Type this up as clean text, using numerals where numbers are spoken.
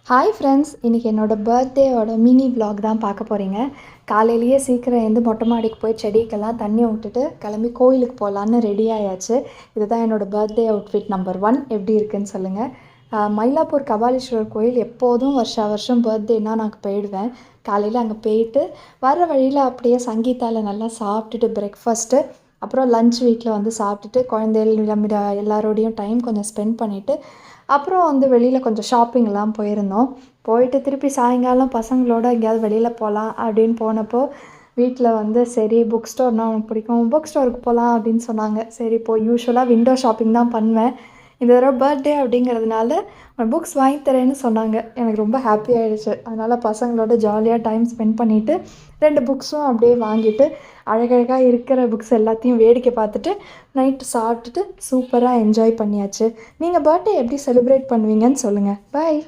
Hi friends, இன்றைக்கி என்னோடய பர்த்டேயோட mini vlog தான் பார்க்க போகிறீங்க. காலையிலேயே சீக்கிரம் எழுந்து மொட்டை மாடிக்கு போய் செடிக்கெல்லாம் தண்ணி விட்டுட்டு கிளம்பி கோயிலுக்கு போகலான்னு ரெடி ஆயாச்சு. இதுதான் என்னோடய பர்த்டே அவுட்ஃபிட் நம்பர் 1. எப்படி இருக்குன்னு சொல்லுங்கள். மயிலாப்பூர் கபாலீஸ்வரர் கோயில் எப்போதும் வருஷம் பர்த்டேனா நான் போயிடுவேன். காலையில் அங்கே போயிட்டு வர வழியில் அப்படியே சங்கீதாவில் நல்லா சாப்பிட்டுட்டு பிரேக்ஃபாஸ்ட்டு, அப்புறம் லன்ச் வீட்டில் வந்து சாப்பிட்டுட்டு குழந்தைகள் எல்லாரோடையும் டைம் கொஞ்சம் ஸ்பெண்ட் பண்ணிவிட்டு அப்புறம் வந்து வெளியில் கொஞ்சம் ஷாப்பிங்லாம் போயிருந்தோம். போயிட்டு திருப்பி சாயங்காலம் பசங்களோட எங்கேயாவது வெளியில் போகலாம் அப்படின்னு போனப்போ வீட்டில் வந்து சரி புக் ஸ்டோர்னால் உனக்கு பிடிக்கும், புக் ஸ்டோருக்கு போகலாம் அப்படின்னு சொன்னாங்க. சரி இப்போது யூஸ்வலாக விண்டோ ஷாப்பிங் தான் பண்ணுவேன். இந்த தடவை பர்த்டே அப்படிங்கிறதுனால புக்ஸ் வாங்கி தரேன்னு சொன்னாங்க. எனக்கு ரொம்ப ஹாப்பி ஆகிடுச்சு. அதனால் பசங்களோட ஜாலியாக டைம் ஸ்பெண்ட் பண்ணிவிட்டு 2 புக்ஸும் அப்படியே வாங்கிட்டு அழகழகாக இருக்கிற புக்ஸ் எல்லாத்தையும் வேடிக்கை பார்த்துட்டு நைட்டு சாப்பிட்டுட்டு சூப்பராக என்ஜாய் பண்ணியாச்சு. நீங்கள் பர்த்டே எப்படி செலிப்ரேட் பண்ணுவீங்கன்னு சொல்லுங்கள். பாய்.